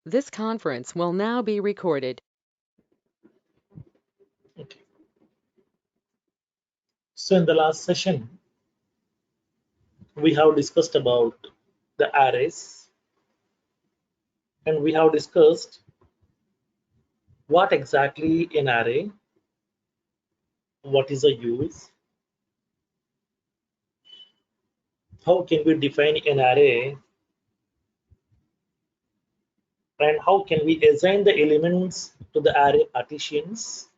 This conference will now be recorded. Okay. So in the last session, we have discussed about the arrays, and we have discussed what exactly an array, what is a use, how can we define an array, and how can we assign the elements to the array partitions,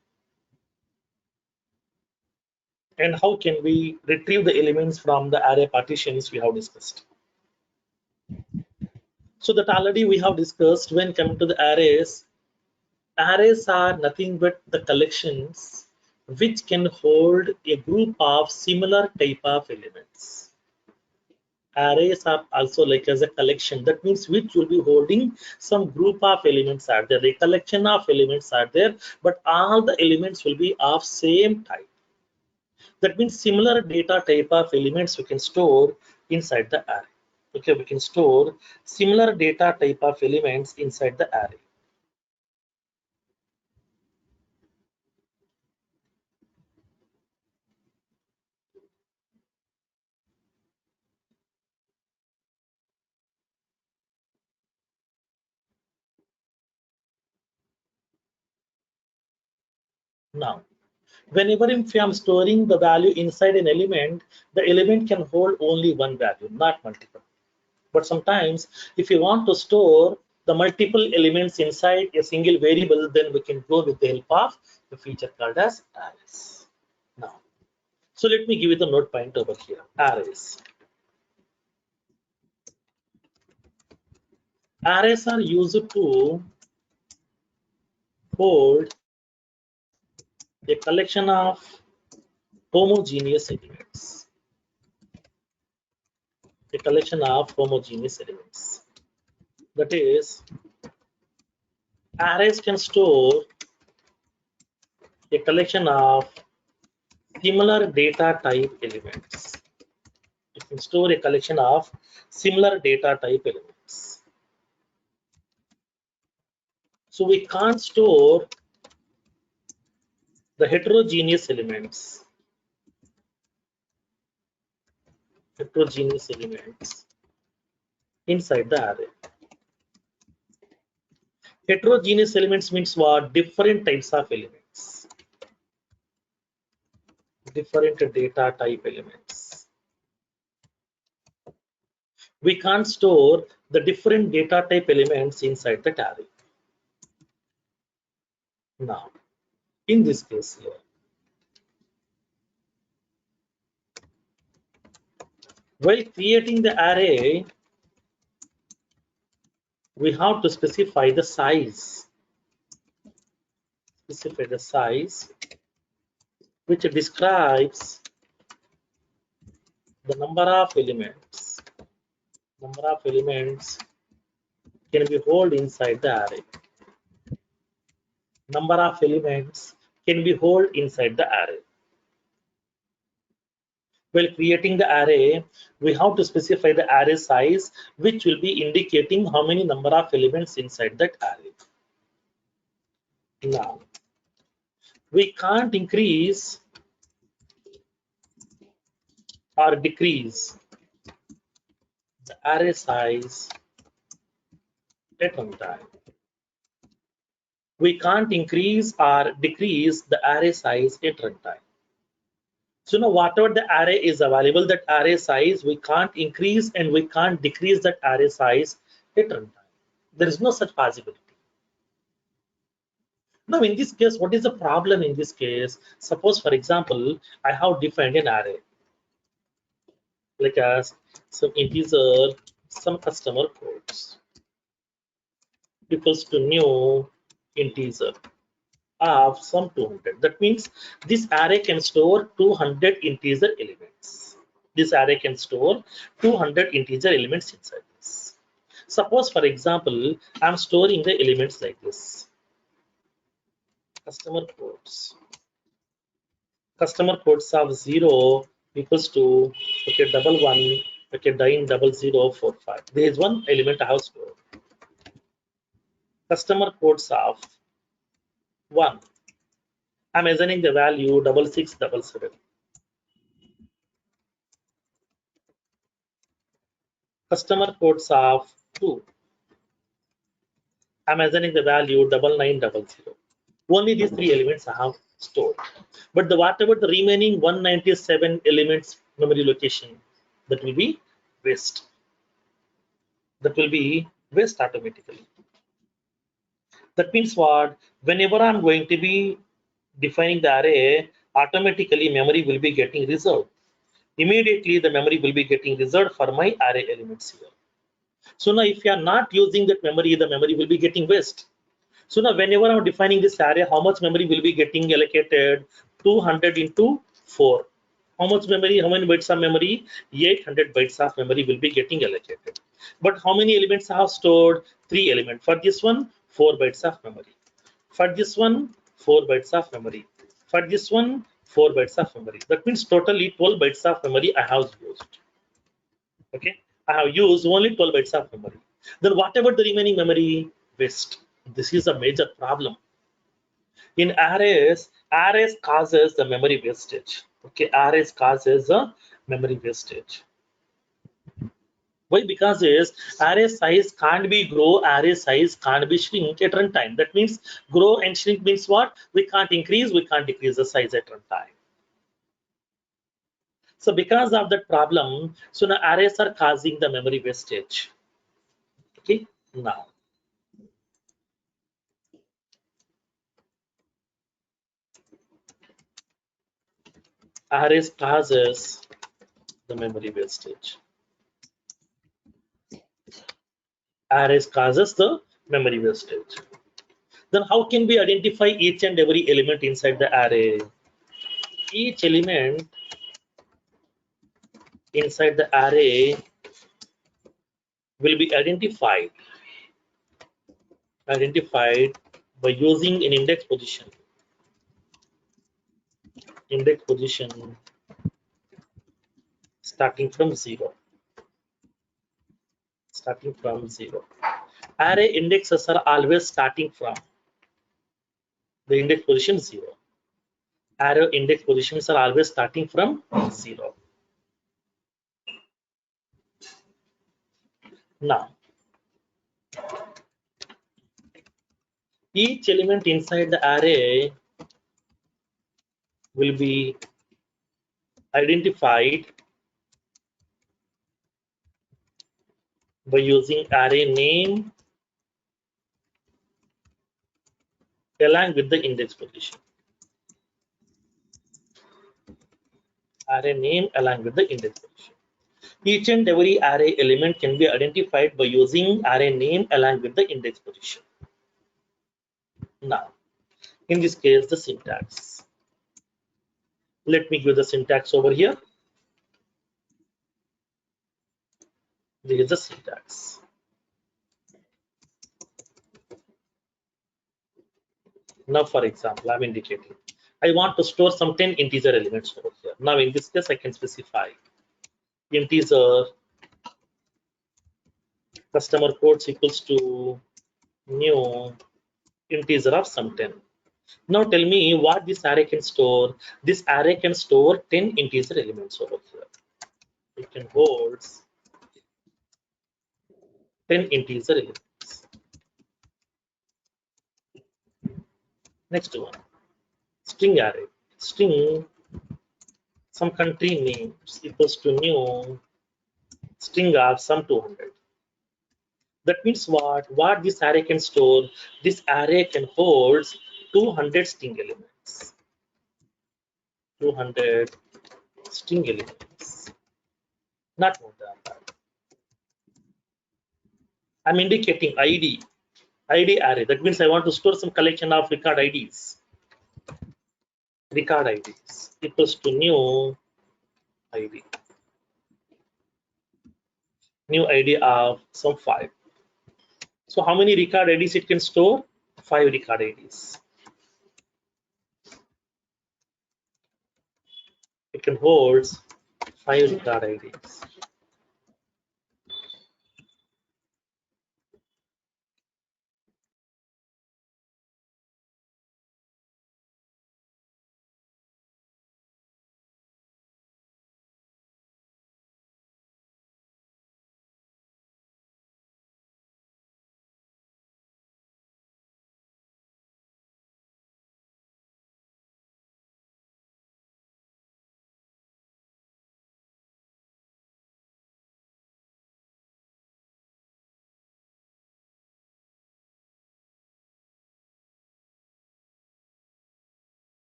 and how can we retrieve the elements from the array partitions we have discussed. So that already we have discussed. When coming to the arrays, arrays are nothing but the collections which can hold a group of similar type of elements. Arrays are also like as a collection, that means which will be holding some group of elements are there, a collection of elements are there, but all the elements will be of same type. That means similar data type of elements we can store inside the array. Okay, we can store similar data type of elements inside the array. Now, whenever if I am storing the value inside an element, the element can hold only one value, not multiple. But sometimes if you want to store the multiple elements inside a single variable, then we can go with the help of the feature called as arrays. Now, so let me give you the note point over here, arrays. Arrays are used to hold a collection of homogeneous elements. A collection of homogeneous elements. That is, arrays can store a collection of similar data type elements. It can store a collection of similar data type elements. So we can't store the heterogeneous elements. Inside the array. Heterogeneous elements means what? Different types of elements. Different data type elements. We can't store the different data type elements inside the array. Now, in this case here, while creating the array, we have to specify the size. Specify the size which describes the number of elements. Number of elements can be held inside the array. Number of elements can be held inside the array. While creating the array, we have to specify the array size, which will be indicating how many number of elements inside that array. Now, we can't increase or decrease the array size at one time. We can't increase or decrease the array size at runtime. So now whatever the array is available, that array size we can't increase and we can't decrease that array size at runtime. There is no such possibility. Now in this case, what is the problem in this case? Suppose for example, I have defined an array like as some integer, some customer codes equals to new integer of some 200. That means this array can store 200 integer elements. This array can store 200 integer elements inside this. Suppose, for example, I'm storing the elements like this. Customer codes. Customer codes of 0 equals to okay 11 okay 90045. There is one element I have stored. customer codes of 1. I'm assigning the value 6677. Customer codes of 2. I'm assigning the value 9900. Only these three elements I have stored. But whatever the remaining 197 elements memory location, that will be waste. That will be waste automatically. That means what? Whenever I'm going to be defining the array, automatically memory will be getting reserved. Immediately the memory will be getting reserved for my array elements here. So now if you are not using that memory, the memory will be getting waste. So now whenever I'm defining this array, how much memory will be getting allocated? 200 into 4. How much memory, how many bytes of memory? 800 bytes of memory will be getting allocated. But how many elements I have stored? 3 elements. For this one, 4 bytes of memory. For this one, 4 bytes of memory. For this one, 4 bytes of memory. That means totally 12 bytes of memory I have used. Okay, I have used only 12 bytes of memory. Then whatever the remaining memory, waste. This is a major problem. In arrays causes the memory wastage. Okay, arrays causes a memory wastage. Why? Because is array size can't be grow, array size can't be shrink at runtime. That means grow and shrink means what? We can't increase, we can't decrease the size at runtime. So because of that problem, so now arrays are causing the memory wastage. Okay, now arrays causes the memory wastage. Arrays causes the memory wastage. Then how can we identify each and every element inside the array? Each element inside the array will be identified by using an index position starting from 0. Array indexes are always starting from the index position 0. Array index positions are always starting from 0. Now each element inside the array will be identified by using array name along with the index position. Array name along with the index position. Each and every array element can be identified by using array name along with the index position. Now, in this case, the syntax. Let me give the syntax over here. This is the syntax. Now, for example, I'm indicating I want to store some 10 integer elements over here. Now, in this case, I can specify integer customer codes equals to new integer of some 10. Now tell me what this array can store. This array can store 10 integer elements over here. It can hold 10 integer elements. Next one, string array. String some country names equals to new string of some 200. That means what? What this array can store? This array can hold 200 string elements. 200 string elements. Not more than that. I'm indicating ID array. That means I want to store some collection of record IDs. Record IDs equals to new ID. New ID of some 5. So how many record IDs it can store? 5 record IDs. It can hold 5 record IDs.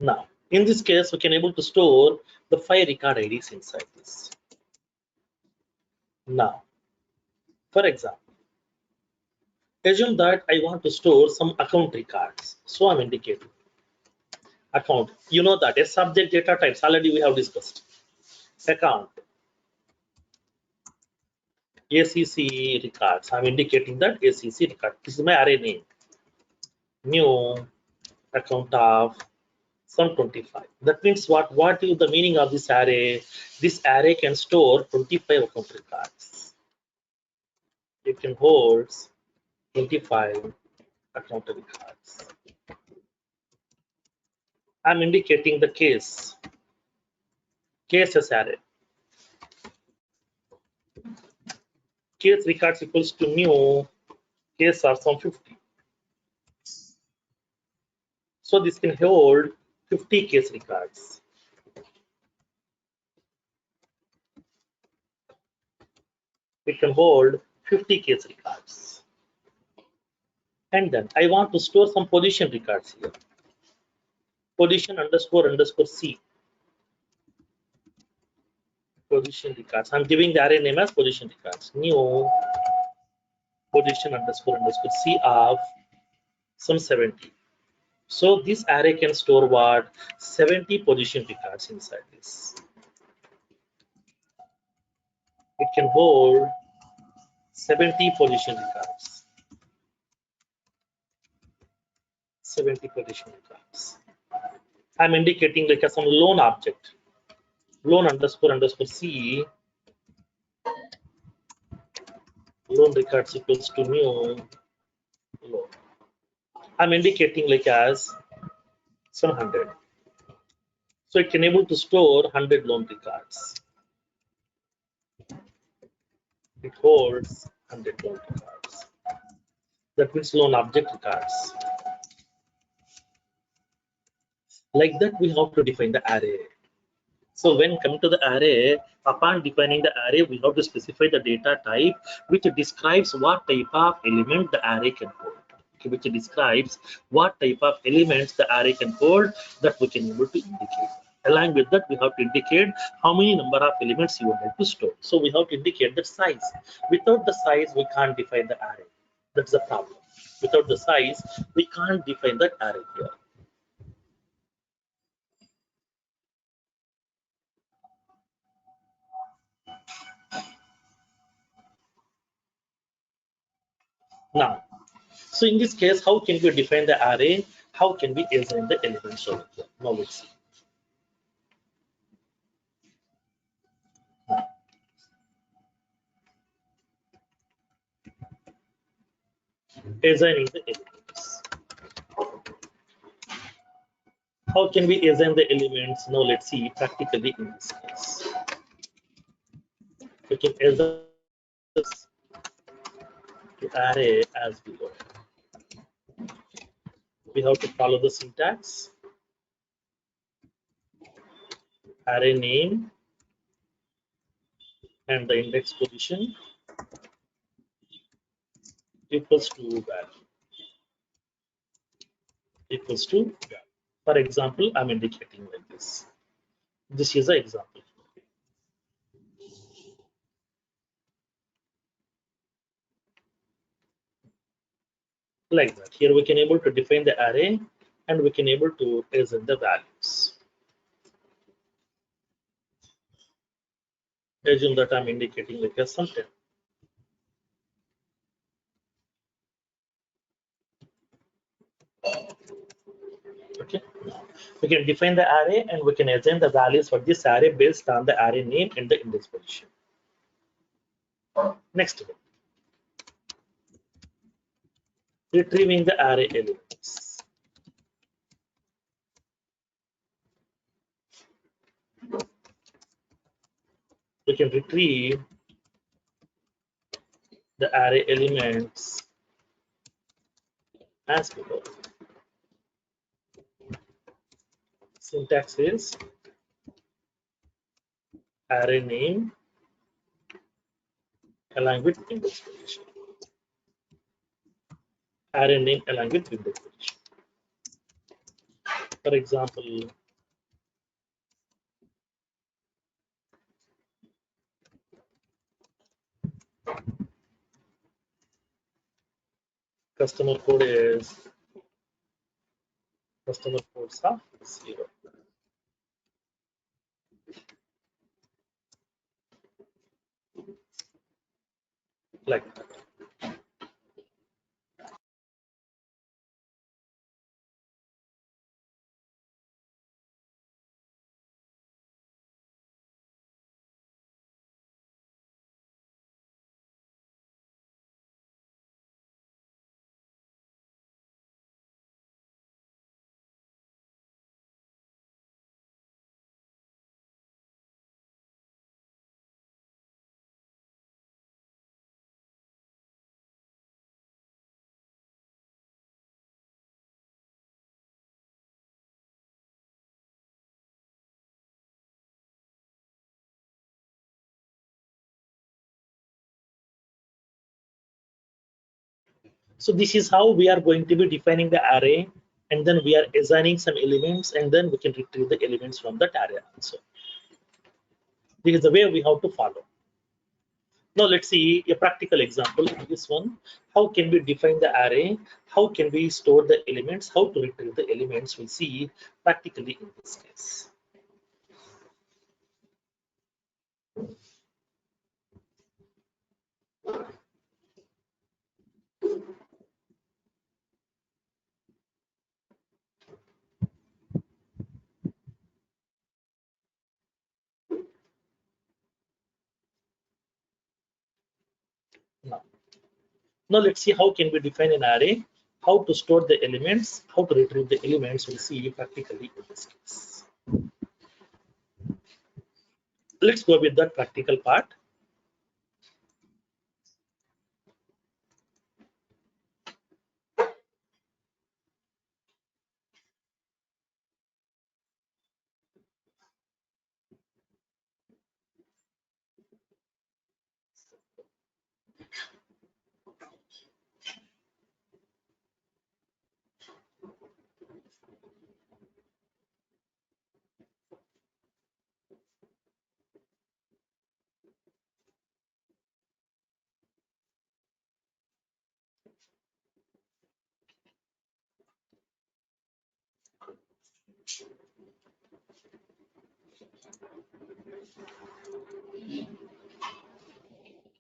Now, in this case, we can able to store the 5 record IDs inside this. Now, for example, assume that I want to store some account records. So I'm indicating account. You know that a subject data types already we have discussed. Account, ACC records. I'm indicating that ACC record. This is my array name. New account of some 25. That means what? What is the meaning of this array? This array can store 25 account records. It can hold 25 account records. I'm indicating the cases array. Case records equals to new case are some 50. So this can hold 50 case records. It can hold 50 case records. And then I want to store some position records here. Position underscore C. Position records. I'm giving the array name as position records. New position underscore C of some 70. So this array can store what? 70 position records inside this. It can hold 70 position records. 70 position records. I'm indicating like some loan object. Loan underscore C. Loan records equals to new loan. I'm indicating like as some 100. So it can able to store 100 loan records. It holds 100 loan records. That means loan object records. Like that, we have to define the array. So when come to the array, upon defining the array, we have to specify the data type, which describes what type of element the array can hold. Okay, which describes what type of elements the array can hold that we can able to indicate. Along with that, we have to indicate how many number of elements you would like to store. So we have to indicate the size. Without the size, we can't define the array. That's the problem. Without the size, we can't define that array here. Now, so in this case, how can we define the array? How can we assign the elements over here? Now let's see. Assigning the elements. How can we assign the elements? Now let's see practically in this case. We can assign this to array as below. We have to follow the syntax. Array name and the index position equals to value. Equals to value. For example, I'm indicating like this. This is an example. Like that. Here we can able to define the array and we can able to assign the values. Assume that I'm indicating like a something. Okay. We can define the array and we can assign the values for this array based on the array name and the index position. Next one. Retrieving the array elements. We can retrieve the array elements as below. Syntax is array name along with index position. Array name along with index position. For example, customer code is customer codes are 0. Like that. So this is how we are going to be defining the array, and then we are assigning some elements, and then we can retrieve the elements from that array also. This is the way we have to follow. Now let's see a practical example in this one. How can we define the array? How can we store the elements? How to retrieve the elements? We'll see practically in this case. Now, now let's see how can we define an array, how to store the elements, how to retrieve the elements. We'll see practically in this case. Let's go with that practical part.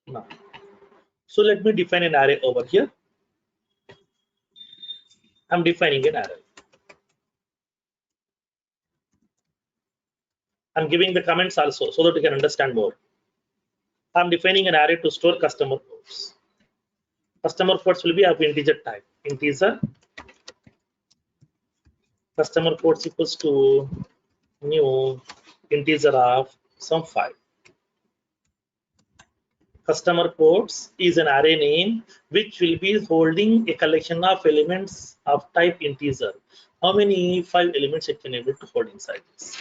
Now, so let me define an array over here. I'm defining an array. I'm giving the comments also so that you can understand more. I'm defining an array to store customer codes. Customer codes will be of integer type. Integer customer codes equals to new integer of some 5. Customer codes is an array name which will be holding a collection of elements of type integer. How many 5 elements it can able to hold inside this?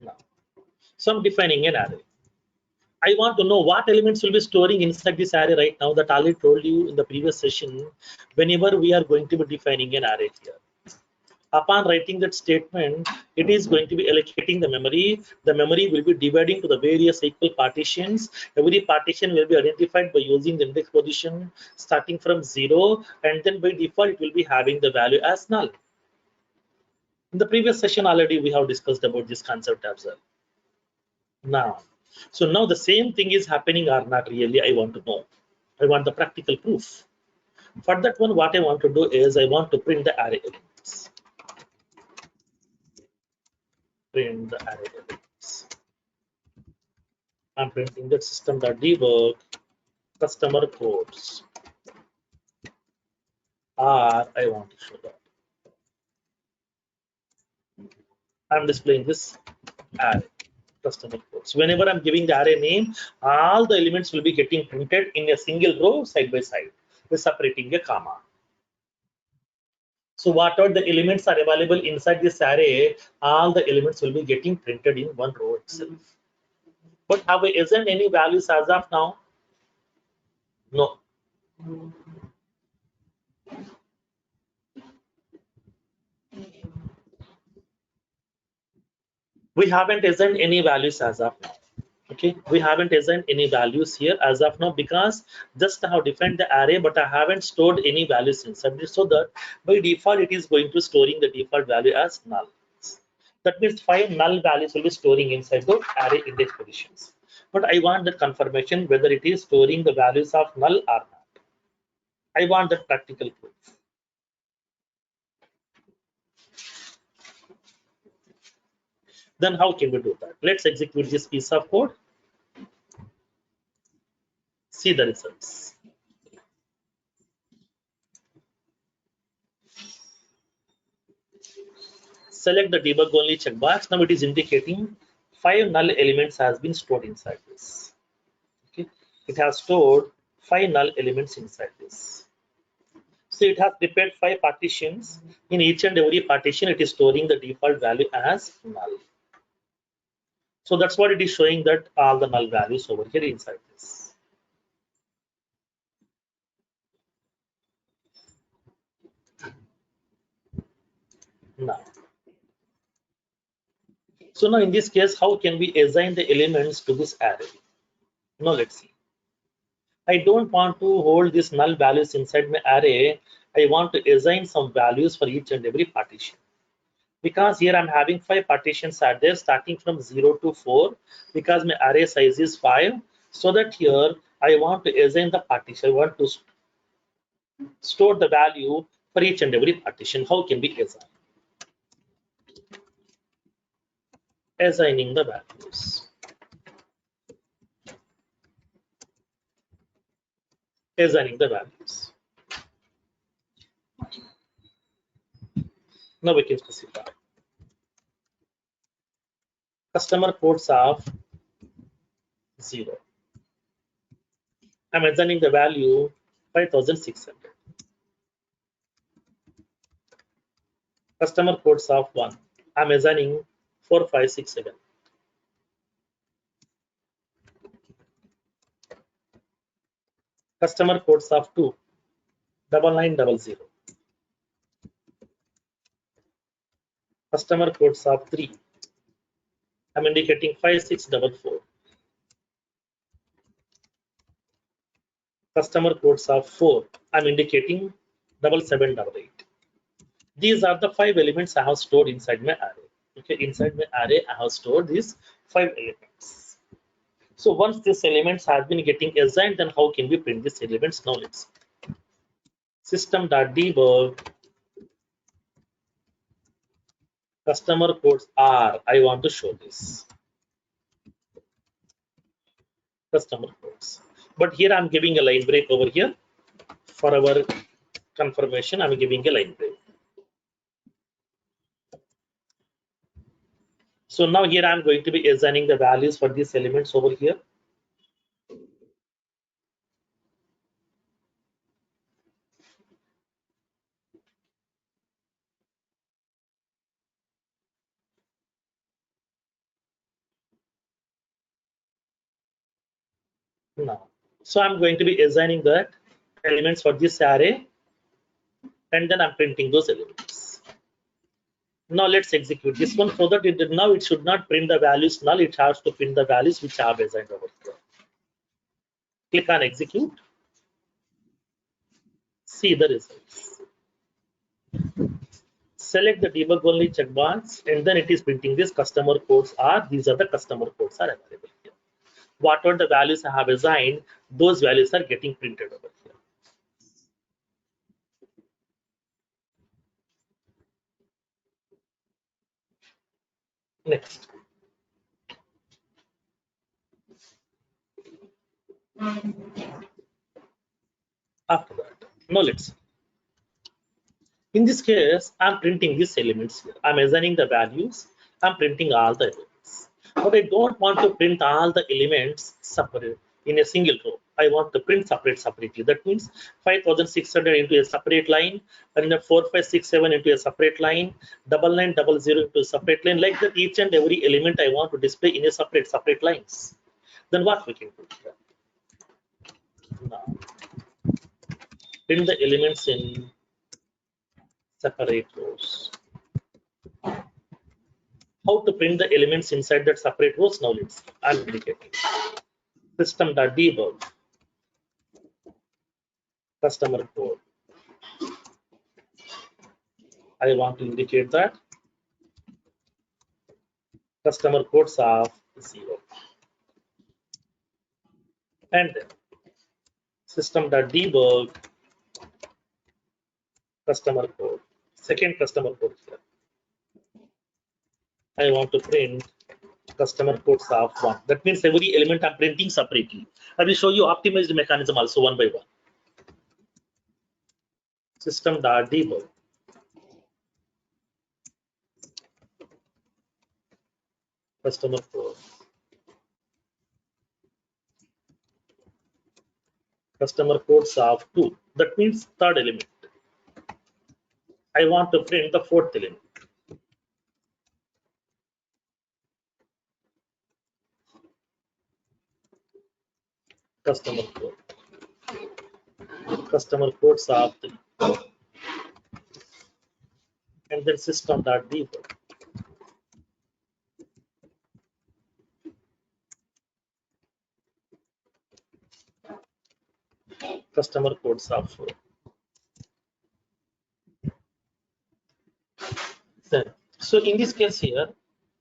Now, so I'm defining an array. I want to know what elements will be storing inside this array right now that I already told you in the previous session. Whenever we are going to be defining an array here, upon writing that statement, it is going to be allocating the memory. The memory will be dividing to the various equal partitions. Every partition will be identified by using the index position starting from 0, and then by default it will be having the value as null. In the previous session already we have discussed about this concept as well. Now, so now the same thing is happening or not really, I want to know. I want the practical proof. For that one, what I want to do is I want to print the array elements. Print the array elements. I'm printing that system.debug customer codes. Or I want to show that. I'm displaying this array customer codes. Whenever I'm giving the array name, all the elements will be getting printed in a single row side by side with separating a comma. So whatever the elements are available inside this array, all the elements will be getting printed in one row itself. But have we isn't any values as of now? No. We haven't assigned any values as of now. Okay, we haven't assigned any values here as of now because just I have defined the array, but I haven't stored any values inside it. So that by default it is going to storing the default value as null. That means 5 null values will be storing inside the array index positions. But I want the confirmation whether it is storing the values of null or not. I want that practical proof. Then how can we do that? Let's execute this piece of code. See the results. Select the debug only checkbox. Now it is indicating 5 null elements has been stored inside this. Okay, it has stored 5 null elements inside this. So it has prepared 5 partitions. In each and every partition, it is storing the default value as null. So that's what it is showing, that all the null values over here inside this. Now, so now in this case, how can we assign the elements to this array? Now let's see. I don't want to hold these null values inside my array. I want to assign some values for each and every partition. Because here I'm having 5 partitions are there starting from 0 to 4 because my array size is 5. So that here I want to assign the partition. I want to store the value for each and every partition. How can we assign? Assigning the values. Assigning the values. Now we can specify customer codes of 0. I'm assigning the value 5600. Customer codes of 1. I'm assigning 4567. Customer codes of 2. 9900. Customer codes of 3. I'm indicating 5644. Customer codes of 4. I'm indicating 7788. These are the 5 elements I have stored inside my array. Okay, inside my array, I have stored these 5 elements. So once these elements have been getting assigned, then how can we print these elements? Now let's see. System.debug customer codes are, I want to show this customer codes. But here I'm giving a line break over here. For our confirmation, I'm giving a line break. So now here I'm going to be assigning the values for these elements over here. Now, so I'm going to be assigning the elements for this array, and then I'm printing those elements. Now let's execute this one so that now it should not print the values null, it has to print the values which are assigned over here. Click on execute. See the results. Select the debug only checkbox, and then it is printing this customer codes are, these are the customer codes are available here. Whatever the values I have assigned, those values are getting printed over here. Next. After that, now let's see. In this case, I'm printing these elements here. I'm assigning the values. I'm printing all the elements. But I don't want to print all the elements separate in a single row. I want to print separately. That means 5600 into a separate line, and then 4567 into a separate line, 9900 into a separate line. Like that, each and every element I want to display in a separate lines. Then what we can do? Now, print the elements in separate rows. How to print the elements inside that separate rows? Now let's see. I'm indicating system.debug customer code. I want to indicate that customer codes of 0. And then system.debug customer code. Second customer code here. I want to print customer codes of 1. That means every element I'm printing separately. I will show you optimized mechanism also one by one. System.debug customer code. Customer codes of 2. That means third element. I want to print the fourth element. Customer code. Customer codes of 3. And then system.debug customer codes of 4. So in this case here,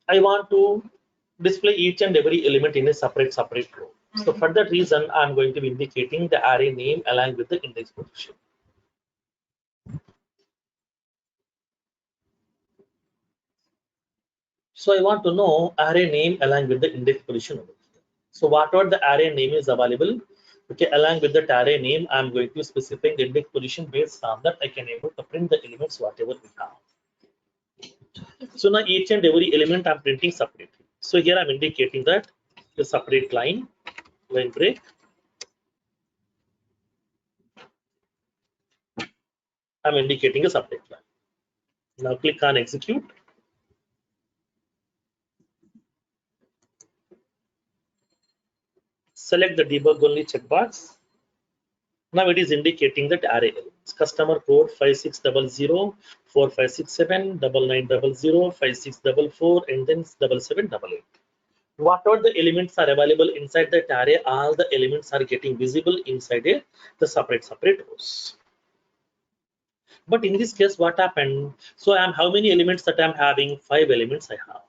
I want to display each and every element in a separate row. So for that reason, I'm going to be indicating the array name along with the index position. So I want to know array name along with the index position over here. So whatever the array name is available, okay, along with that array name, I'm going to specify the index position. Based on that, I can able to print the elements whatever we have. So now each and every element I'm printing separately. So here I'm indicating that the separate line break. I'm indicating a separate line. Now click on execute. Select the debug only checkbox. Now it is indicating that array elements. Customer code 5600, 4567, 9900, 5644, and then 7788. Whatever the elements are available inside that array, all the elements are getting visible inside the separate rows. But in this case, what happened? So how many elements that I'm having? 5 elements I have.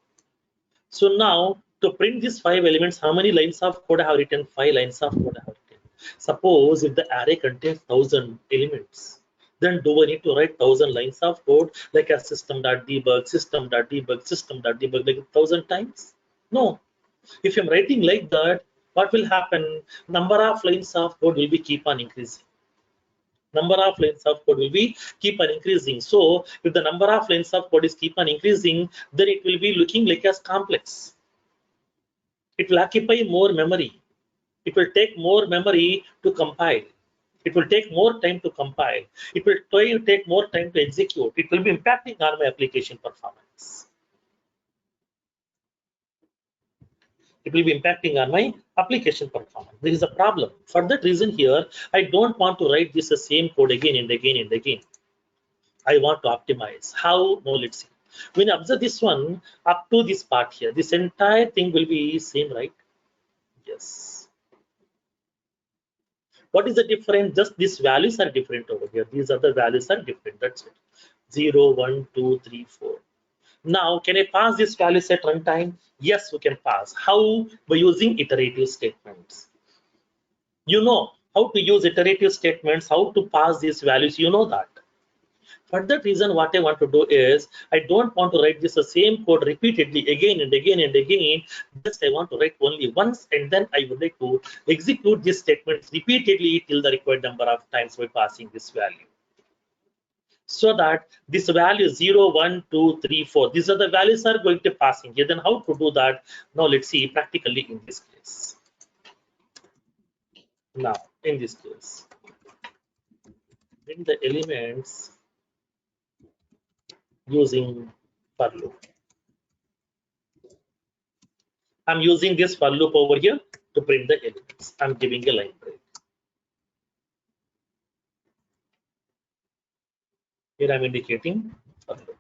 So now to print these 5 elements, how many lines of code I have written? 5 lines of code I have written. Suppose if the array contains 1000 elements, then do I need to write 1000 lines of code like a system.debug, system.debug like 1000 times? No. If I'm writing like that, what will happen? Number of lines of code will be keep on increasing. Number of lines of code will be keep on increasing. So if the number of lines of code is keep on increasing, then it will be looking like as complex. It will occupy more memory. It will take more memory to compile. It will take more time to compile. It will take more time to execute. It will be impacting on my application performance. It will be impacting on my application performance. There is a problem. For that reason here, I don't want to write this same code again and again and again. I want to optimize. How? Now let's see. When you observe this one up to this part here, this entire thing will be same, right? Yes. What is the difference? Just these values are different over here. These other values are different. That's it. 0, 1, 2, 3, 4. Now, can I pass this values at runtime? Yes, we can pass. How? By using iterative statements. You know how to use iterative statements, how to pass these values. You know that. For that reason, what I want to do is, I don't want to write this the same code repeatedly again and again and again. Just I want to write only once, and then I would like to execute these statements repeatedly till the required number of times by passing this value. So that this value 0, 1, 2, 3, 4, these are the values are going to passing here. Then how to do that? Now let's see practically in this case. Now, in this case, print the elements using for loop. I'm using this for loop over here to print the elements. I'm giving a line break. Here I'm indicating for loop.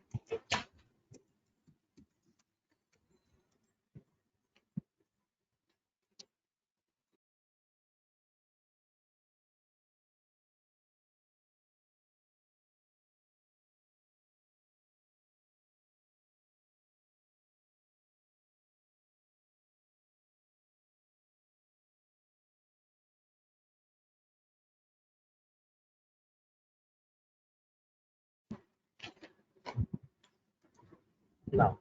Now,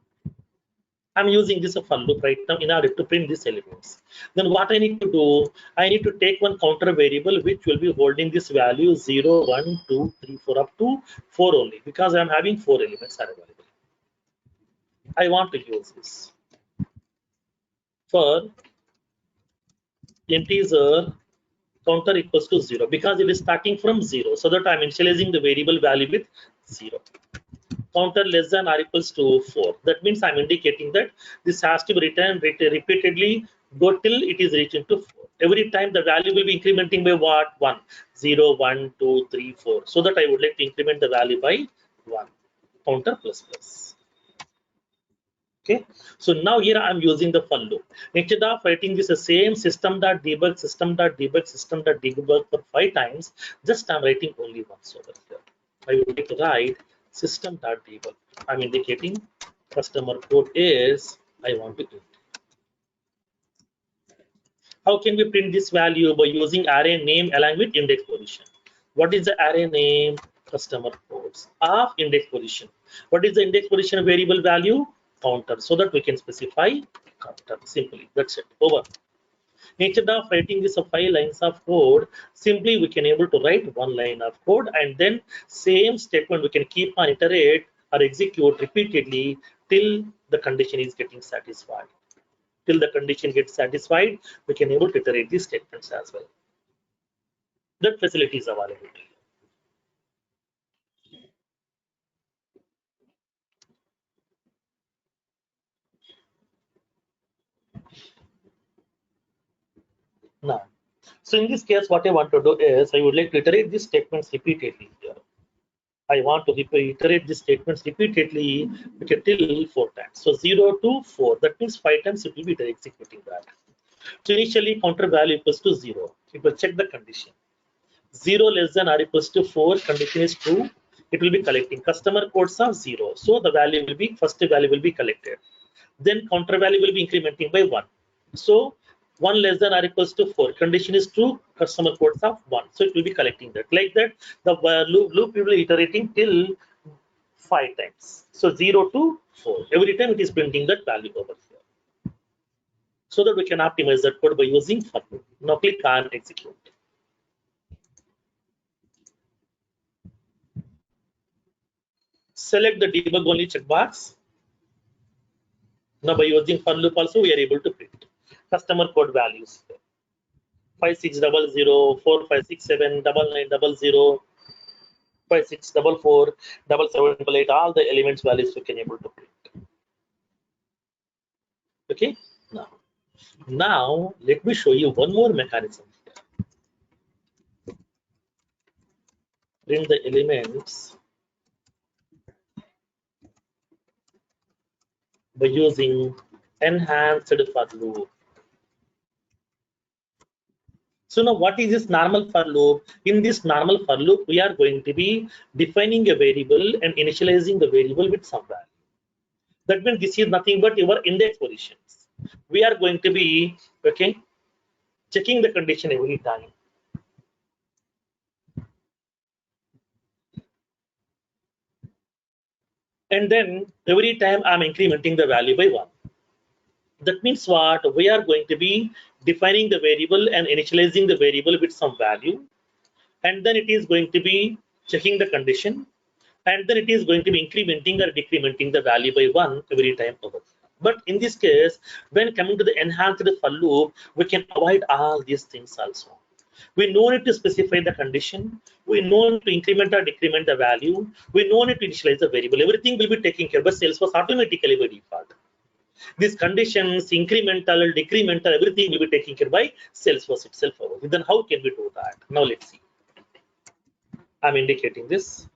I'm using this for loop right now in order to print these elements. Then what I need to do, I need to take one counter variable which will be holding this value 0, 1, 2, 3, 4 up to 4 only because I'm having 4 elements are available. I want to use this for integer counter equals to 0 because it is starting from 0, so that I'm initializing the variable value with 0. Counter less than or equals to 4. That means I'm indicating that this has to be returned repeatedly, go till it is reaching to 4. Every time the value will be incrementing by what? 1. 0, 1, 2, 3, 4. So that I would like to increment the value by 1. Counter plus plus. Okay, so now here I'm using the for loop. Instead of writing this same system.debug, system.debug for 5 times, just I'm writing only once over here. I would like to write system.debug. I'm indicating customer code is I want to print. How can we print this value? By using array name along with index position. What is the array name? Customer codes of index position. What is the index position variable value? Counter, so that we can specify counter simply. That's it. Over. Instead of writing this 5 lines of code, simply we can able to write 1 line of code, and then same statement we can keep on iterate or execute repeatedly till the condition is getting satisfied. Till the condition gets satisfied, we can able to iterate these statements as well. That facility is available. Now, so in this case, what I want to do is I would like to iterate these statements repeatedly here. I want to iterate these statements repeatedly till 4 times. So 0 to 4, that means 5 times it will be executing that. So initially counter value equals to 0. It will check the condition. 0 less than or equals to 4, condition is true. It will be collecting customer codes of 0. So the value will be, first value will be collected. Then counter value will be incrementing by 1. So 1 less than or equals to 4, condition is true, customer codes of 1. So it will be collecting that. Like that, the loop will be iterating till 5 times. So 0 to 4. Every time it is printing that value over here. So that we can optimize that code by using for loop. Now click on execute. Select the debug only checkbox. Now by using for loop also we are able to print customer code values. 5600 4567 9900 5644 7788, all the elements values we can able to print. Okay, now let me show you one more mechanism. Print the elements by using enhanced for loop. So now what is this normal for loop? In this normal for loop, we are going to be defining a variable and initializing the variable with some value. That means this is nothing but your index positions. We are going to be, okay, checking the condition every time. And then every time I'm incrementing the value by 1. That means what? We are going to be defining the variable and initializing the variable with some value. And then it is going to be checking the condition. And then it is going to be incrementing or decrementing the value by 1 every time over. But in this case, when coming to the enhanced for loop, we can avoid all these things also. We no need to specify the condition. We no need to increment or decrement the value. We no need to initialize the variable. Everything will be taken care by Salesforce automatically by default. These conditions, incremental, decremental, everything will be taken care by Salesforce itself. Then how can we do that? Now let's see. I'm indicating this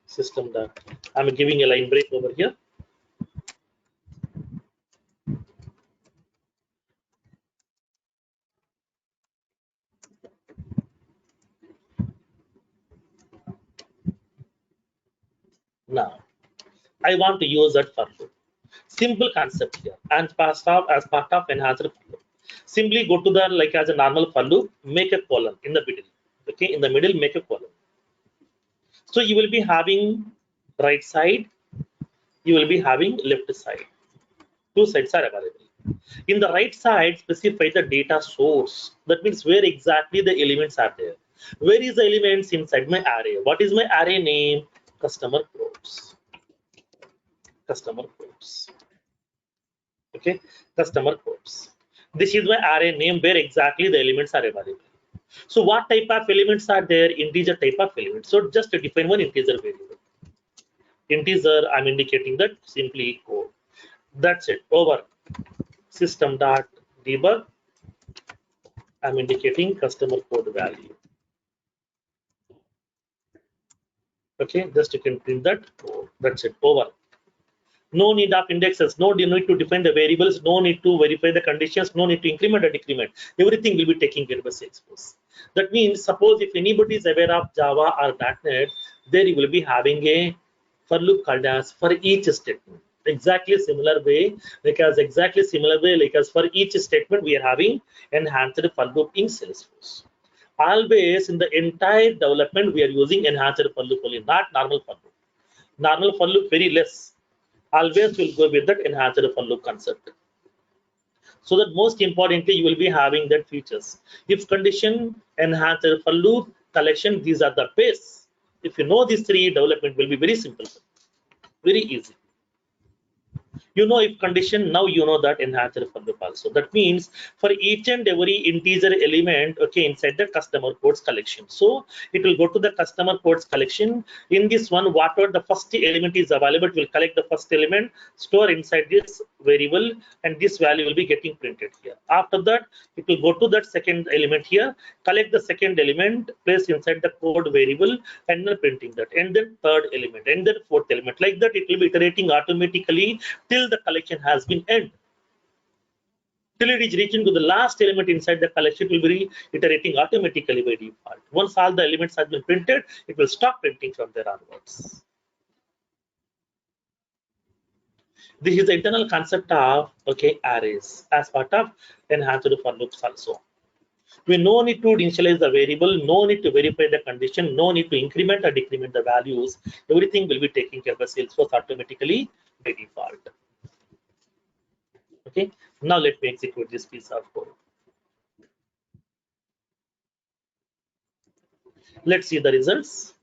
system that I'm giving a line break over here. Now, I want to use that for loop. Simple concept here, and as part of enhanced for loop. Simply go to the like as a normal for loop, make a column in the middle. Okay, in the middle, make a column. So you will be having right side, you will be having left side. Two sides are available. In the right side, specify the data source. That means where exactly the elements are there. Where is the elements inside my array? What is my array name? Customer quotes. Customer quotes. Okay, customer quotes. This is my array name where exactly the elements are available. So what type of elements are there? Integer type of elements. So just to define one integer variable. Integer, I'm indicating that simply code. That's it. Over. System dot debug. I'm indicating customer code value. Okay, just you can print that code. That's it. Over. No need of indexes, no need to define the variables, no need to verify the conditions, no need to increment or decrement. Everything will be taken care of by Salesforce. That means, suppose if anybody is aware of Java or .NET, there you will be having a for loop called as for each statement. Exactly similar way, like as for each statement, we are having enhanced for loop in Salesforce. Always in the entire development, we are using enhanced for loop only, not normal for loop. Normal for loop very less. Always will go with that enhanced for loop concept. So that most importantly, you will be having that features. If condition, enhanced for loop, collection, these are the base. If you know these three, development will be very simple, very easy. You know if condition, now you know that enhanced for loop also. That means for each and every integer element, okay, inside the customer codes collection, so it will go to the customer codes collection. In this one, whatever the first element is available, it will collect the first element, store inside this variable, and this value will be getting printed here. After that, it will go to that second element here, collect the second element, place inside the code variable, and then printing that, and then third element, and then fourth element. Like that, it will be iterating automatically till the collection has been end. Till it is reaching to the last element inside the collection, it will be iterating automatically by default. Once all the elements have been printed, it will stop printing from there onwards. This is the internal concept of arrays as part of enhanced for loops also. We no need to initialize the variable, no need to verify the condition, no need to increment or decrement the values. Everything will be taken care by Salesforce automatically by default. Okay, now let me execute this piece of code. Let's see the results.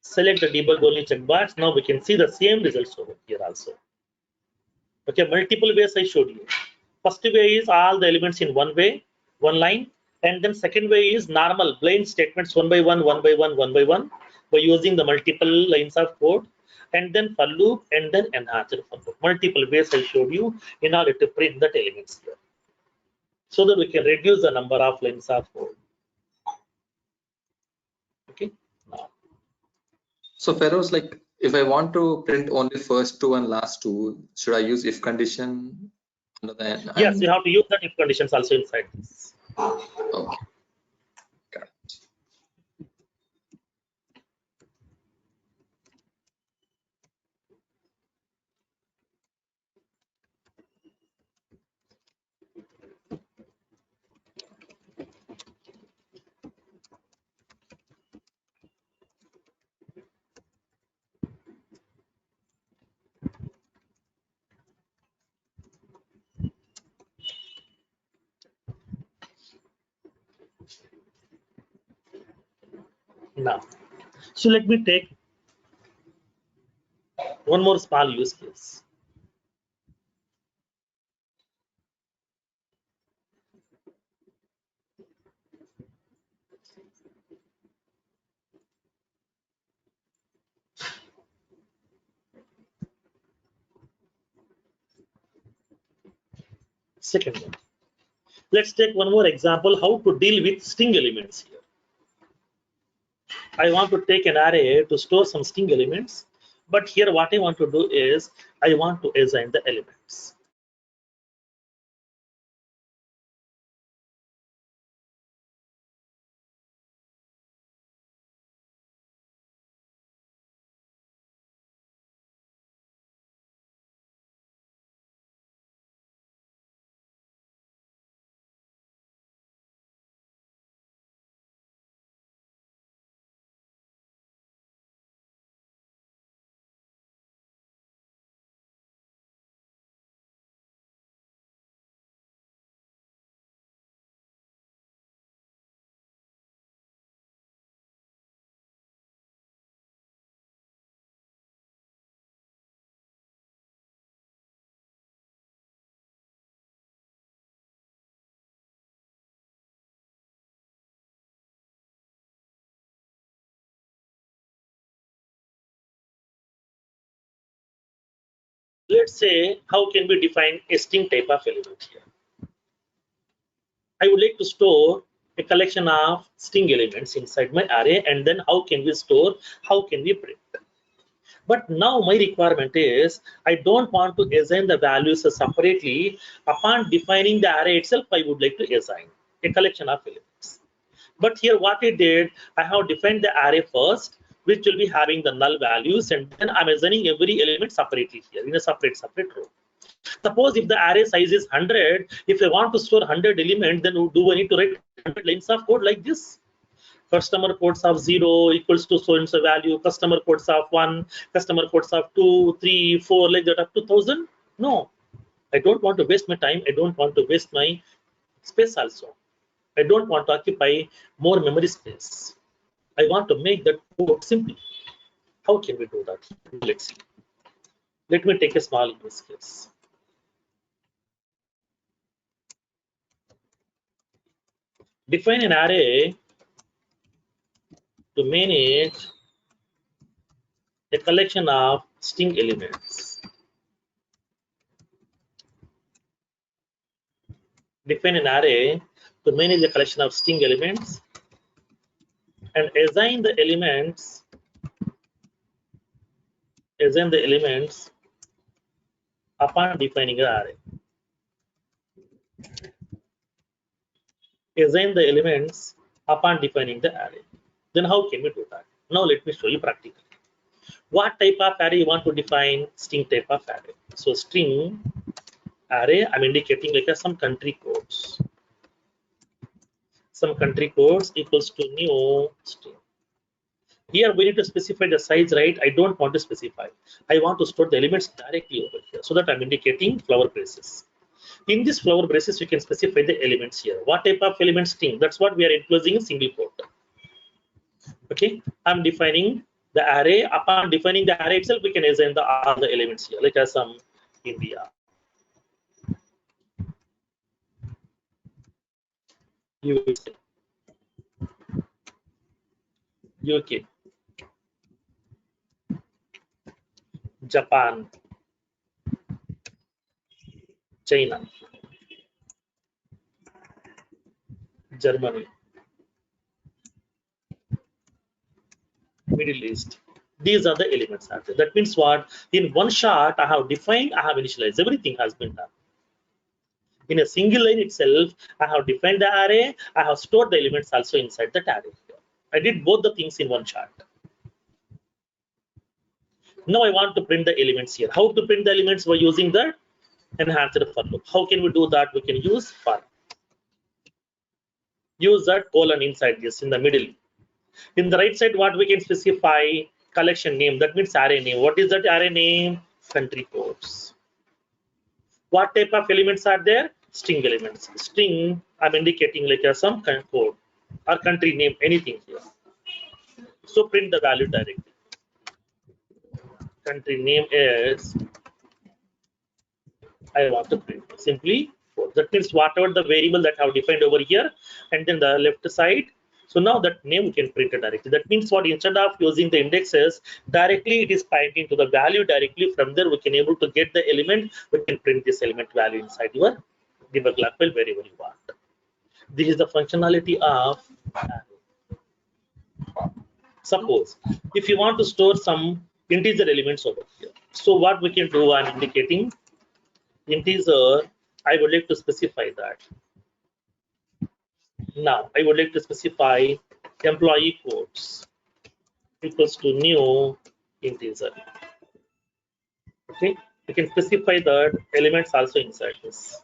Select the debug only checkbox. Now we can see the same results over here also. Okay, multiple ways I showed you. First way is all the elements in one way, one line, and then second way is normal blind statements one by one, one by one, one by one, by using the multiple lines of code, and then for loop, and then enhanced for loop. Multiple ways I showed you in order to print that elements here, so that we can reduce the number of lines of code. Okay. Now, so Feroz, like if I want to print only first two and last two, should I use if condition under the end? Yes, you have to use that if conditions also inside this. Okay. Got it. Now, so let me take one more small use case. Second one. Let's take one more example how to deal with string elements here. I want to take an array to store some string elements, but here what I want to do is I want to assign the elements. Let's say how can we define a string type of element here. I would like to store a collection of string elements inside my array, and then how can we store, how can we print. But now my requirement is I don't want to assign the values separately. Upon defining the array itself, I would like to assign a collection of elements. But here what I did, I have defined the array first, which will be having the null values, and then I'm assigning every element separately here in a separate row. Suppose if the array size is 100, if I want to store 100 elements, then do I need to write 100 lines of code like this? Customer codes of 0 equals to so and so value, customer codes of 1, customer codes of 2, 3, 4, like that up to 1000? No, I don't want to waste my time. I don't want to waste my space also. I don't want to occupy more memory space. I want to make that code simple. How can we do that? Let's see. Let me take a small use case. Define an array to manage a collection of string elements. Define an array to manage a collection of string elements and assign the elements upon defining an array. Assign the elements upon defining the array. Then how can we do that? Now let me show you practically. What type of array you want to define? String type of array. So string array, I'm indicating like some country codes. Some country codes equals to new string. Here we need to specify the size, right? I don't want to specify. I want to store the elements directly over here. So that I'm indicating flower braces. In this flower braces, you can specify the elements here. What type of element string? That's what we are enclosing in single quote. Okay, I'm defining the array. Upon defining the array itself, we can assign all the elements here, like as some India, USA, UK, Japan, China, Germany, Middle East. These are the elements out there. That means what? In one shot, I have defined, I have initialized. Everything has been done. In a single line itself, I have defined the array. I have stored the elements also inside that array. I did both the things in one shot. Now I want to print the elements here. How to print the elements? By using the enhanced for loop. How can we do that? We can use for. Use that colon inside this in the middle. In the right side, what we can specify collection name. That means array name. What is that array name? Country codes. What type of elements are there? String elements. String, I'm indicating like some code or country name, anything here. So print the value directly. Country name is, I want to print simply 4. That means whatever the variable that I have defined over here, and then the left side. So now that name we can print it directly. That means what, instead of using the indexes directly, it is pointing to the value directly. From there we can able to get the element. We can print this element value inside your debug log file wherever you want. This is the functionality of array. Suppose if you want to store some integer elements over here, so what we can do, I'm indicating integer. I would like to specify that. Now I would like to specify employee quotes equals to new integer. Okay, we can specify that elements also inside this.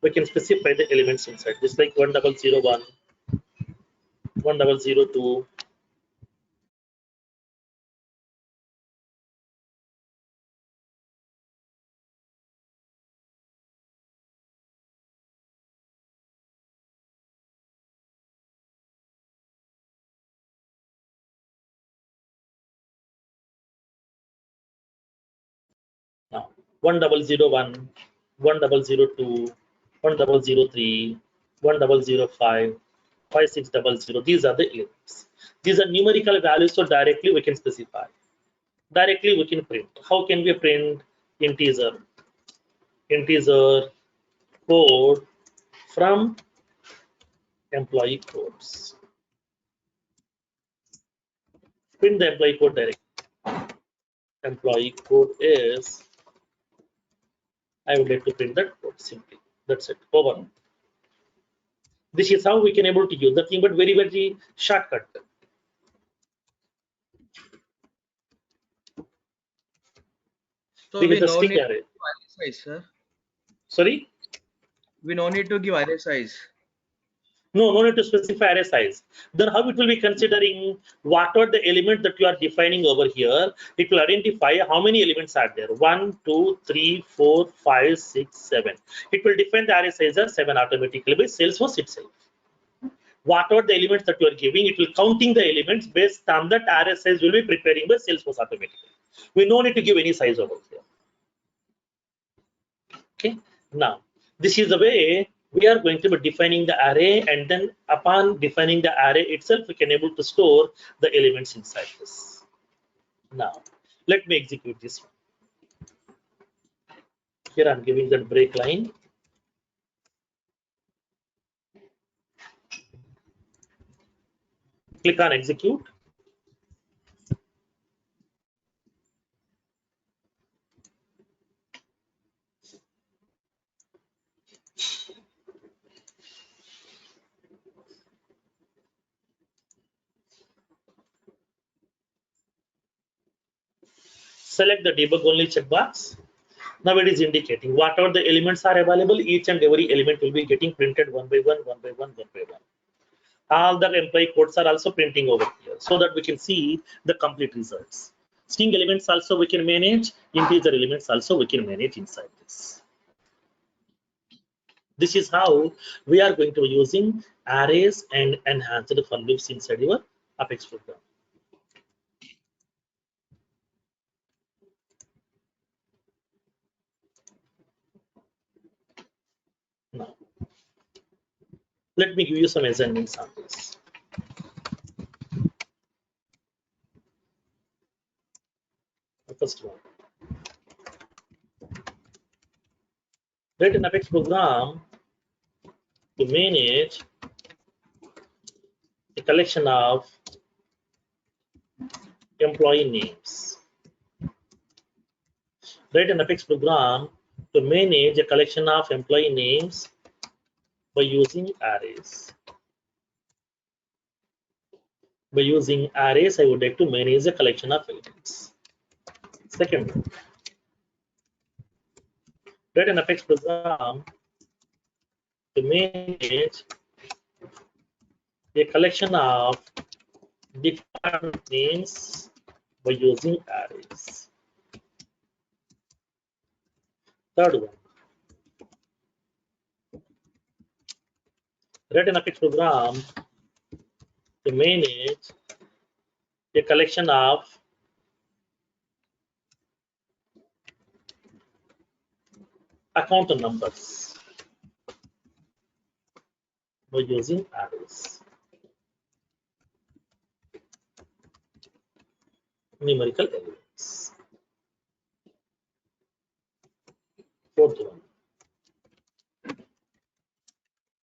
We can specify the elements inside this, like 1001, 1002. Now 1001, 1002, 1003, 1005, 5600. These are the elements. These are numerical values, so directly we can specify. Directly we can print. How can we print integer? Integer code from employee codes. Print the employee code directly. Employee code is, I would like to print that code simply. That's it. Over. This is how we can able to use the thing, but very, very shortcut. So This we is the no string need to array. give array size, sir. Sorry? We no need to give array size. No need to specify array size. Then how it will be considering what are the element that you are defining over here? It will identify how many elements are there. 1, 2, 3, 4, 5, 6, 7. It will define the array size as 7 automatically by Salesforce itself. What are the elements that you are giving, it will counting the elements based on that array size will be preparing by Salesforce automatically. We no need to give any size over here. Okay, now this is the way we are going to be defining the array, and then upon defining the array itself, we can able to store the elements inside this. Now let me execute this one. Here I'm giving that break line. Click on execute. Select the debug only checkbox. Now it is indicating whatever the elements are available, each and every element will be getting printed one by one, one by one, one by one. All the employee codes are also printing over here so that we can see the complete results. String elements also we can manage, integer elements also we can manage inside this. This is how we are going to be using arrays and enhanced for loops inside your Apex program. Now, let me give you some assignments on this. The first one. Write an Apex program to manage a collection of employee names. Write an Apex program to manage a collection of employee names by using arrays. By using arrays, I would like to manage a collection of elements. Second one, write an Apex program to manage a collection of different names by using arrays. Third one, write an Apex program to manage a collection of account numbers by using arrays. Numerical elements. 4th one,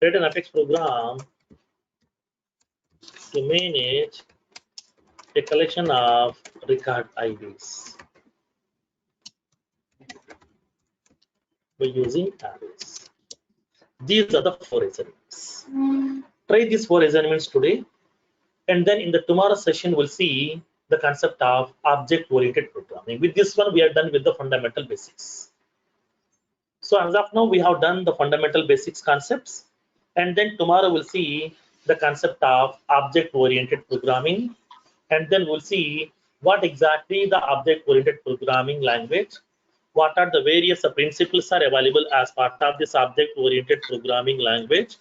Write an Apex program to manage a collection of record IDs by using arrays. These are the 4 assignments. Try these 4 assignments today, and then in the tomorrow session we'll see the concept of object-oriented programming. With this one, we are done with the fundamental basics. So as of now, we have done the fundamental basics concepts, and then tomorrow we'll see the concept of object-oriented programming, and then we'll see what exactly the object-oriented programming language, what are the various principles are available as part of this object-oriented programming language,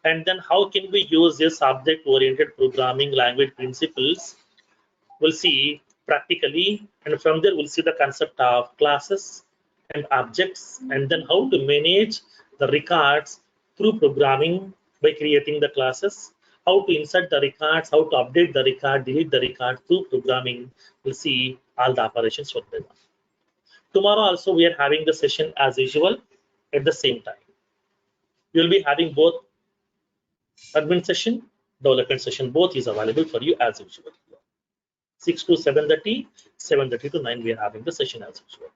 and then how can we use this object-oriented programming language principles. We'll see practically, and from there we'll see the concept of classes and objects, and then how to manage the records through programming by creating the classes, how to insert the records, how to update the record, delete the record through programming. We'll see all the operations one by one. Tomorrow also we are having the session as usual at the same time. You'll be having both admin session, development session, both is available for you as usual. 6 to 7:30, 7:30 to 9 we are having the session as usual.